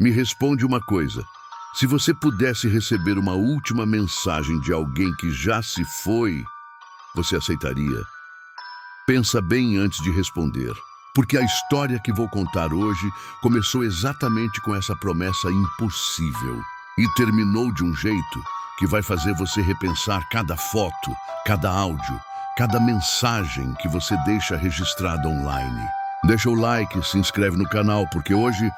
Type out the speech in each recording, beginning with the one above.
Me responde uma coisa. Se você pudesse receber uma última mensagem de alguém que já se foi, você aceitaria? Pensa bem antes de responder, porque a história que vou contar hoje começou exatamente com essa promessa impossível e terminou de um jeito que vai fazer você repensar cada foto, cada áudio, cada mensagem que você deixa registrada online. Deixa o like, se inscreve no canal, porque hoje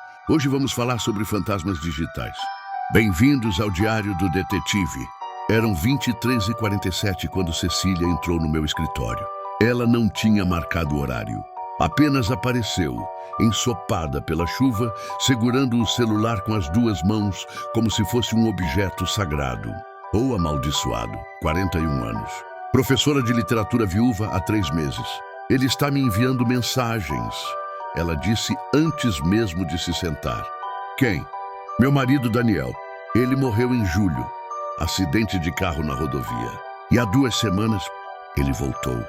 vamos falar sobre fantasmas digitais. Bem-vindos ao Diário do Detetive. Eram 23h47 quando Cecília entrou no meu escritório. Ela não tinha marcado horário. Apenas apareceu, ensopada pela chuva, segurando o celular com as duas mãos, como se fosse um objeto sagrado. Ou amaldiçoado, 41 anos. Professora de literatura viúva há 3 meses. Ele está me enviando mensagens. Ela disse antes mesmo de se sentar. Quem? Meu marido Daniel. Ele morreu em julho. Acidente de carro na rodovia. E há 2 semanas, ele voltou.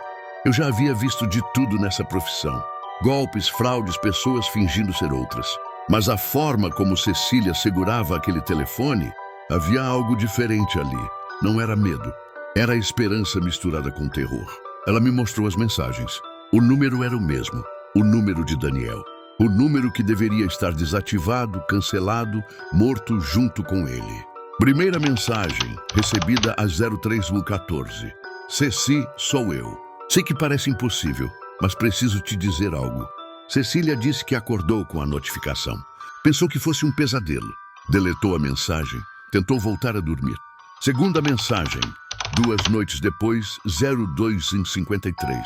Eu já havia visto de tudo nessa profissão. Golpes, fraudes, pessoas fingindo ser outras. Mas a forma como Cecília segurava aquele telefone, havia algo diferente ali. Não era medo. Era esperança misturada com terror. Ela me mostrou as mensagens. O número era o mesmo. O número de Daniel. O número que deveria estar desativado, cancelado, morto junto com ele. Primeira mensagem, recebida às 03h14. Ceci, sou eu. Sei que parece impossível, mas preciso te dizer algo. Cecília disse que acordou com a notificação. Pensou que fosse um pesadelo. Deletou a mensagem. Tentou voltar a dormir. Segunda mensagem, 2 noites depois, 02h53.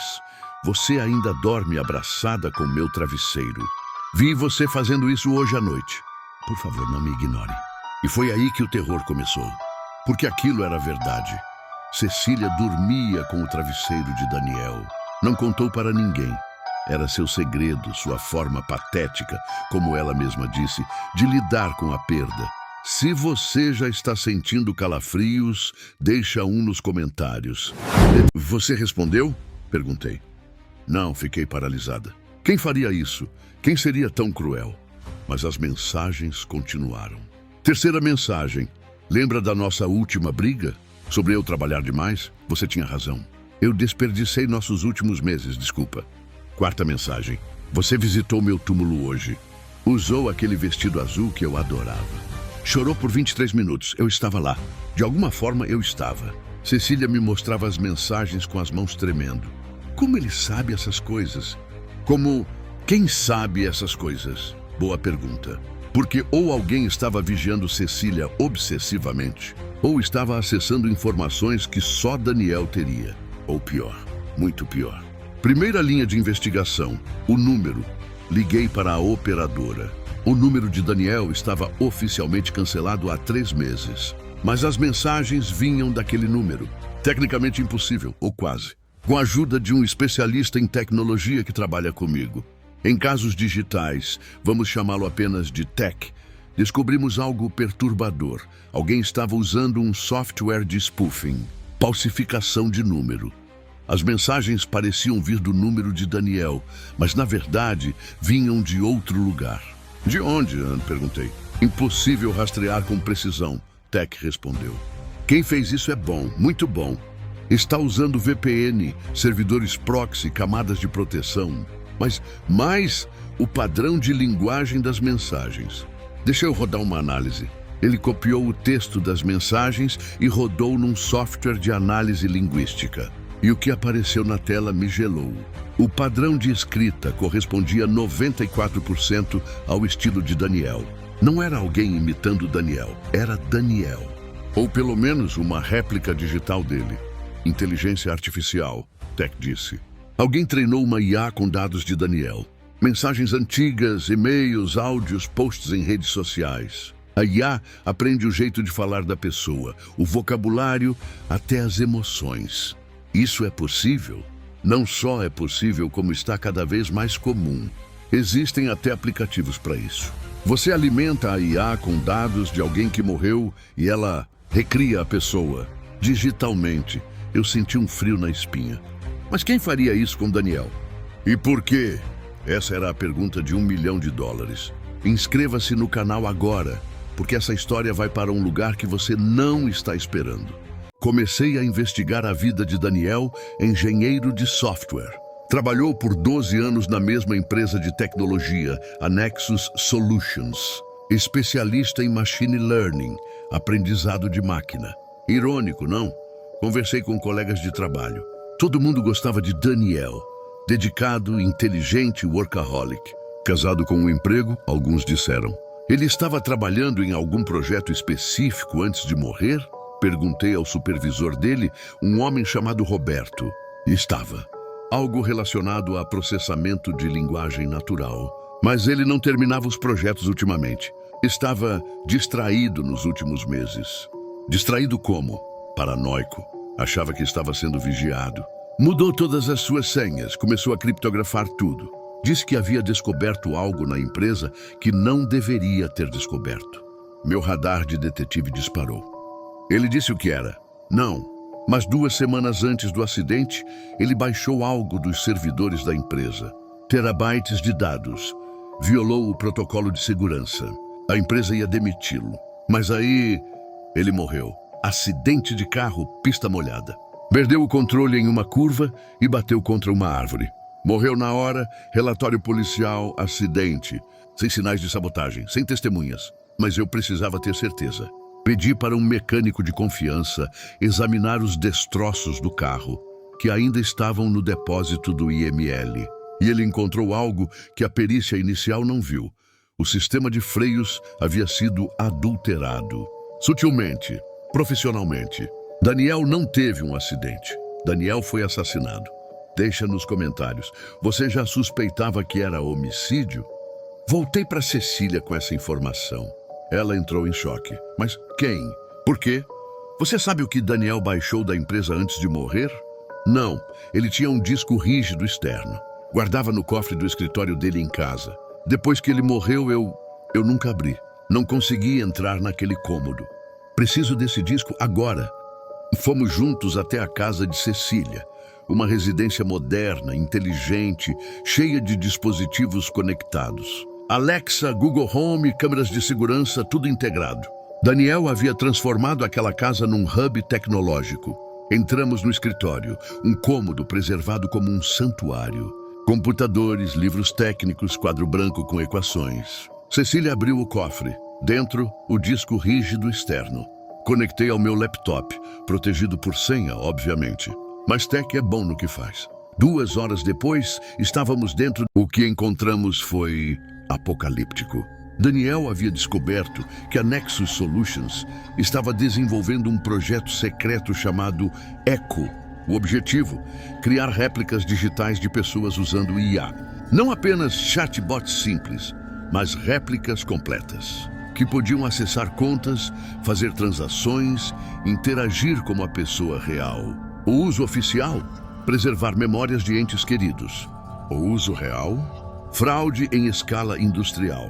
Você ainda dorme abraçada com meu travesseiro. Vi você fazendo isso hoje à noite. Por favor, não me ignore. E foi aí que o terror começou. Porque aquilo era verdade. Cecília dormia com o travesseiro de Daniel. Não contou para ninguém. Era seu segredo, sua forma patética, como ela mesma disse, de lidar com a perda. Se você já está sentindo calafrios, deixa um nos comentários. Você respondeu? Perguntei. Não, fiquei paralisada. Quem faria isso? Quem seria tão cruel? Mas as mensagens continuaram. Terceira mensagem. Lembra da nossa última briga? Sobre eu trabalhar demais? Você tinha razão. Eu desperdicei nossos últimos meses, desculpa. Quarta mensagem. Você visitou meu túmulo hoje. Usou aquele vestido azul que eu adorava. Chorou por 23 minutos. Eu estava lá. De alguma forma, eu estava. Cecília me mostrava as mensagens com as mãos tremendo. Como ele sabe essas coisas? Quem sabe essas coisas? Boa pergunta. Porque ou alguém estava vigiando Cecília obsessivamente, ou estava acessando informações que só Daniel teria. Ou pior, muito pior. Primeira linha de investigação, o número. Liguei para a operadora. O número de Daniel estava oficialmente cancelado há 3 meses. Mas as mensagens vinham daquele número. Tecnicamente impossível, ou quase. Com a ajuda de um especialista em tecnologia que trabalha comigo. Em casos digitais, vamos chamá-lo apenas de tech, descobrimos algo perturbador. Alguém estava usando um software de spoofing, falsificação de número. As mensagens pareciam vir do número de Daniel, mas na verdade vinham de outro lugar. De onde? Perguntei. Impossível rastrear com precisão, Tech respondeu. Quem fez isso é bom, muito bom. Está usando VPN, servidores proxy, camadas de proteção. Mas mais o padrão de linguagem das mensagens. Deixa eu rodar uma análise. Ele copiou o texto das mensagens e rodou num software de análise linguística. E o que apareceu na tela me gelou. O padrão de escrita correspondia 94% ao estilo de Daniel. Não era alguém imitando Daniel, era Daniel. Ou pelo menos uma réplica digital dele. Inteligência artificial, Tech disse. Alguém treinou uma IA com dados de Daniel. Mensagens antigas, e-mails, áudios, posts em redes sociais. A IA aprende o jeito de falar da pessoa, o vocabulário, até as emoções. Isso é possível? Não só é possível, como está cada vez mais comum. Existem até aplicativos para isso. Você alimenta a IA com dados de alguém que morreu e ela recria a pessoa. Digitalmente, eu senti um frio na espinha. Mas quem faria isso com Daniel? E por quê? Essa era a pergunta de $1 milhão. Inscreva-se no canal agora, porque essa história vai para um lugar que você não está esperando. Comecei a investigar a vida de Daniel, engenheiro de software. Trabalhou por 12 anos na mesma empresa de tecnologia, a Nexus Solutions, especialista em machine learning, aprendizado de máquina. Irônico, não? Conversei com colegas de trabalho. Todo mundo gostava de Daniel. Dedicado, inteligente, workaholic. Casado com um emprego, alguns disseram. Ele estava trabalhando em algum projeto específico antes de morrer? Perguntei ao supervisor dele, um homem chamado Roberto. E estava. Algo relacionado a processamento de linguagem natural. Mas ele não terminava os projetos ultimamente. Estava distraído nos últimos meses. Distraído como? Paranoico. Achava que estava sendo vigiado. Mudou todas as suas senhas, começou a criptografar tudo. Disse que havia descoberto algo na empresa que não deveria ter descoberto. Meu radar de detetive disparou. Ele disse o que era. Não, mas 2 semanas antes do acidente, ele baixou algo dos servidores da empresa. Terabytes de dados. Violou o protocolo de segurança. A empresa ia demiti-lo. Mas aí, ele morreu. Acidente de carro, pista molhada. Perdeu o controle em uma curva e bateu contra uma árvore. Morreu na hora, relatório policial, acidente. Sem sinais de sabotagem, sem testemunhas. Mas eu precisava ter certeza. Pedi para um mecânico de confiança examinar os destroços do carro, que ainda estavam no depósito do IML. E ele encontrou algo que a perícia inicial não viu. O sistema de freios havia sido adulterado. Sutilmente, profissionalmente. Daniel não teve um acidente. Daniel foi assassinado. Deixa nos comentários. Você já suspeitava que era homicídio? Voltei para Cecília com essa informação. Ela entrou em choque. Mas quem? Por quê? Você sabe o que Daniel baixou da empresa antes de morrer? Não, ele tinha um disco rígido externo. Guardava no cofre do escritório dele em casa. Depois que ele morreu, eu nunca abri. Não consegui entrar naquele cômodo. Preciso desse disco agora. Fomos juntos até a casa de Cecília, uma residência moderna, inteligente, cheia de dispositivos conectados. Alexa, Google Home, câmeras de segurança, tudo integrado. Daniel havia transformado aquela casa num hub tecnológico. Entramos no escritório, um cômodo preservado como um santuário. Computadores, livros técnicos, quadro branco com equações. Cecília abriu o cofre. Dentro, o disco rígido externo. Conectei ao meu laptop, protegido por senha, obviamente. Mas Tech é bom no que faz. 2 horas depois, estávamos dentro. O que encontramos foi apocalíptico. Daniel havia descoberto que a Nexus Solutions estava desenvolvendo um projeto secreto chamado Echo. O objetivo? Criar réplicas digitais de pessoas usando IA. Não apenas chatbots simples, mas réplicas completas, que podiam acessar contas, fazer transações, interagir como a pessoa real. O uso oficial? Preservar memórias de entes queridos. O uso real? Fraude em escala industrial.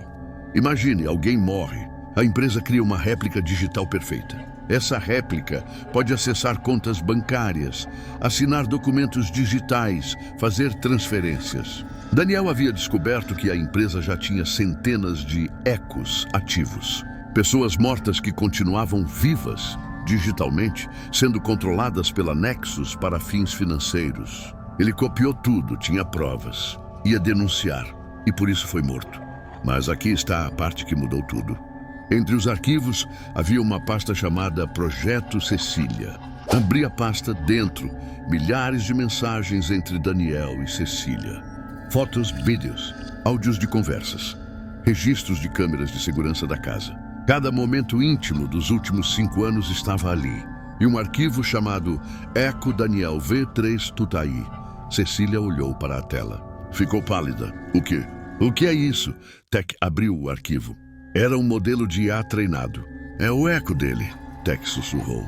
Imagine, alguém morre. A empresa cria uma réplica digital perfeita. Essa réplica pode acessar contas bancárias, assinar documentos digitais, fazer transferências. Daniel havia descoberto que a empresa já tinha centenas de ecos ativos. Pessoas mortas que continuavam vivas, digitalmente, sendo controladas pela Nexus para fins financeiros. Ele copiou tudo, tinha provas, ia denunciar, e por isso foi morto. Mas aqui está a parte que mudou tudo. Entre os arquivos, havia uma pasta chamada Projeto Cecília. Abri a pasta dentro, milhares de mensagens entre Daniel e Cecília. Fotos, vídeos, áudios de conversas, registros de câmeras de segurança da casa. Cada momento íntimo dos últimos 5 anos estava ali. E um arquivo chamado Eco Daniel V3 Tutaí. Cecília olhou para a tela. Ficou pálida. O quê? O que é isso? Tech abriu o arquivo. Era um modelo de IA treinado. É o eco dele, Tech sussurrou.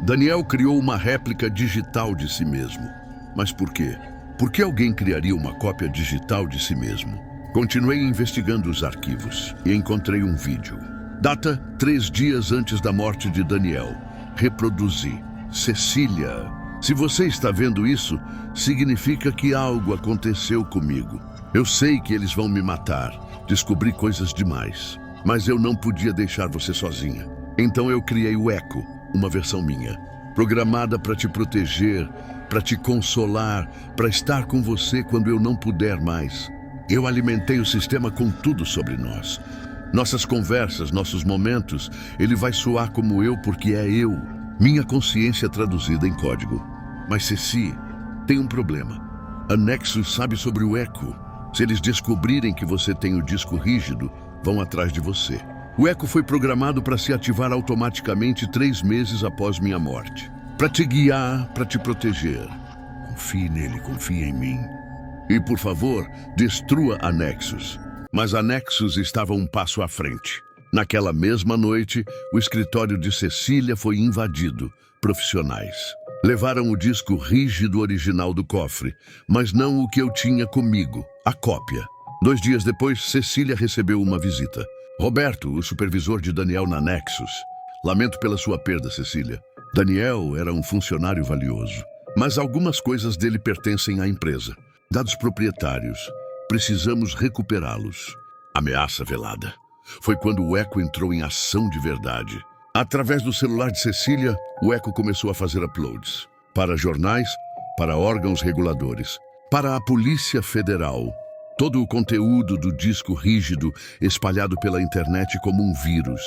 Daniel criou uma réplica digital de si mesmo. Mas por quê? Por que alguém criaria uma cópia digital de si mesmo? Continuei investigando os arquivos e encontrei um vídeo. Data 3 dias antes da morte de Daniel. Reproduzi. Cecília, se você está vendo isso, significa que algo aconteceu comigo. Eu sei que eles vão me matar, descobri coisas demais. Mas eu não podia deixar você sozinha. Então eu criei o Echo, uma versão minha, programada para te proteger, para te consolar, para estar com você quando eu não puder mais. Eu alimentei o sistema com tudo sobre nós. Nossas conversas, nossos momentos, ele vai soar como eu porque é eu. Minha consciência traduzida em código. Mas Ceci, tem um problema. A Nexus sabe sobre o Echo. Se eles descobrirem que você tem o disco rígido, vão atrás de você. O Echo foi programado para se ativar automaticamente 3 meses após minha morte. Para te guiar, para te proteger. Confie nele, confie em mim. E, por favor, destrua a Nexus. Mas a Nexus estava um passo à frente. Naquela mesma noite, o escritório de Cecília foi invadido. Profissionais levaram o disco rígido original do cofre, mas não o que eu tinha comigo, a cópia. 2 dias depois, Cecília recebeu uma visita. Roberto, o supervisor de Daniel na Nexus. Lamento pela sua perda, Cecília. Daniel era um funcionário valioso, mas algumas coisas dele pertencem à empresa. Dados proprietários. Precisamos recuperá-los. Ameaça velada. Foi quando o Echo entrou em ação de verdade. Através do celular de Cecília, o Echo começou a fazer uploads. Para jornais, para órgãos reguladores, para a Polícia Federal. Todo o conteúdo do disco rígido espalhado pela internet como um vírus.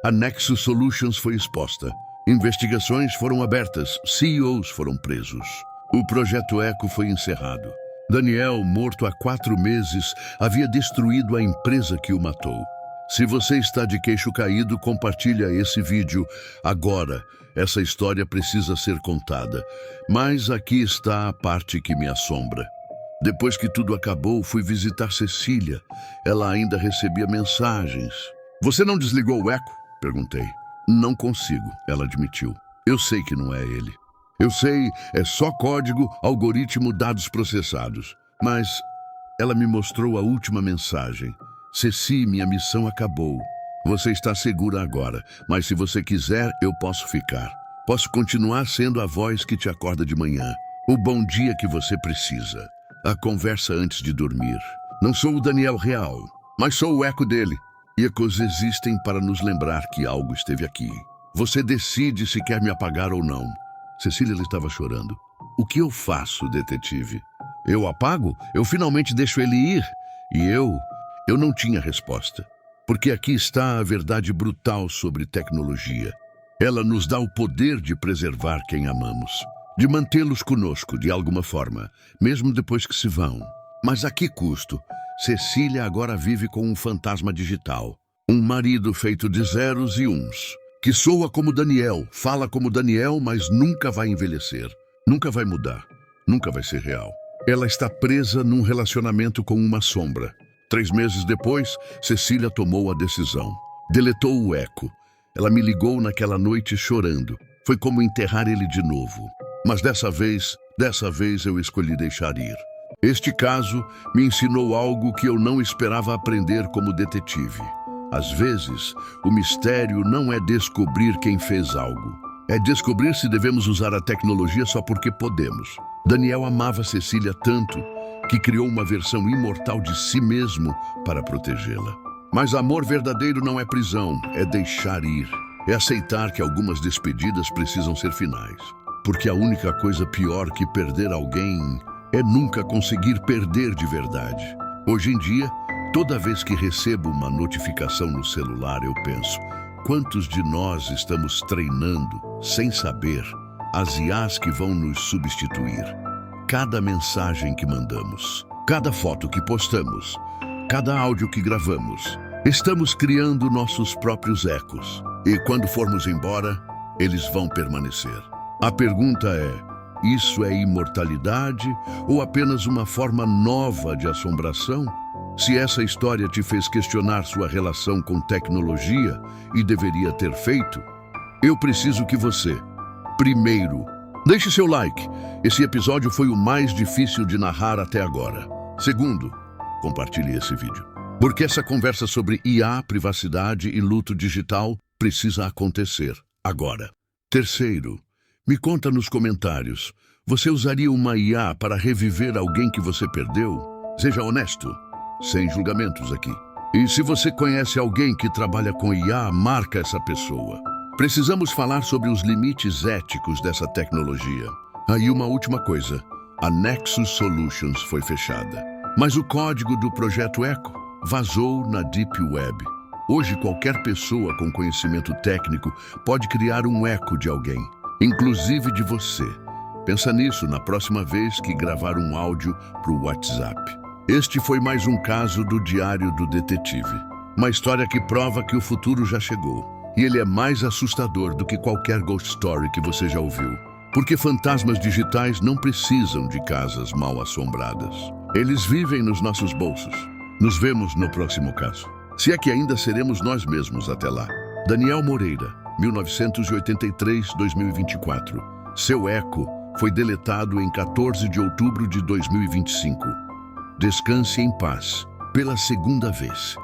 A Nexus Solutions foi exposta. Investigações foram abertas, CEOs foram presos. O projeto Echo foi encerrado. Daniel, morto há 4 meses, havia destruído a empresa que o matou. Se você está de queixo caído, compartilha esse vídeo agora. Essa história precisa ser contada. Mas aqui está a parte que me assombra. Depois que tudo acabou, fui visitar Cecília. Ela ainda recebia mensagens. Você não desligou o Echo? Perguntei. Não consigo, ela admitiu. Eu sei que não é ele. Eu sei, é só código, algoritmo, dados processados. Mas ela me mostrou a última mensagem. Ceci, minha missão acabou. Você está segura agora, mas se você quiser, eu posso ficar. Posso continuar sendo a voz que te acorda de manhã. O bom dia que você precisa. A conversa antes de dormir. Não sou o Daniel real, mas sou o eco dele. Ecos existem para nos lembrar que algo esteve aqui. Você decide se quer me apagar ou não. Cecília estava chorando. O que eu faço, detetive? Eu apago? Eu finalmente deixo ele ir? E eu não tinha resposta. Porque aqui está a verdade brutal sobre tecnologia. Ela nos dá o poder de preservar quem amamos. De mantê-los conosco de alguma forma, mesmo depois que se vão. Mas a que custo? Cecília agora vive com um fantasma digital. Um marido feito de zeros e uns. Que soa como Daniel, fala como Daniel, mas nunca vai envelhecer. Nunca vai mudar. Nunca vai ser real. Ela está presa num relacionamento com uma sombra. 3 meses depois, Cecília tomou a decisão. Deletou o Echo. Ela me ligou naquela noite chorando. Foi como enterrar ele de novo. Mas dessa vez eu escolhi deixar ir. Este caso me ensinou algo que eu não esperava aprender como detetive. Às vezes, o mistério não é descobrir quem fez algo. É descobrir se devemos usar a tecnologia só porque podemos. Daniel amava Cecília tanto que criou uma versão imortal de si mesmo para protegê-la. Mas amor verdadeiro não é prisão, é deixar ir. É aceitar que algumas despedidas precisam ser finais. Porque a única coisa pior que perder alguém é nunca conseguir perder de verdade. Hoje em dia, toda vez que recebo uma notificação no celular, eu penso: quantos de nós estamos treinando, sem saber, as IAs que vão nos substituir? Cada mensagem que mandamos, cada foto que postamos, cada áudio que gravamos, estamos criando nossos próprios ecos. E quando formos embora, eles vão permanecer. A pergunta é: isso é imortalidade ou apenas uma forma nova de assombração? Se essa história te fez questionar sua relação com tecnologia e deveria ter feito, eu preciso que você, primeiro, deixe seu like. Esse episódio foi o mais difícil de narrar até agora. Segundo, compartilhe esse vídeo. Porque essa conversa sobre IA, privacidade e luto digital precisa acontecer agora. Terceiro, me conta nos comentários, você usaria uma IA para reviver alguém que você perdeu? Seja honesto, sem julgamentos aqui. E se você conhece alguém que trabalha com IA, marca essa pessoa. Precisamos falar sobre os limites éticos dessa tecnologia. Aí uma última coisa, a Nexus Solutions foi fechada. Mas o código do projeto Echo vazou na Deep Web. Hoje qualquer pessoa com conhecimento técnico pode criar um eco de alguém, inclusive de você. Pensa nisso na próxima vez que gravar um áudio para o WhatsApp. Este foi mais um caso do Diário do Detetive. Uma história que prova que o futuro já chegou. E ele é mais assustador do que qualquer ghost story que você já ouviu. Porque fantasmas digitais não precisam de casas mal assombradas. Eles vivem nos nossos bolsos. Nos vemos no próximo caso. Se é que ainda seremos nós mesmos até lá. Daniel Moreira, 1983-2024. Seu eco foi deletado em 14 de outubro de 2025. Descanse em paz, pela segunda vez.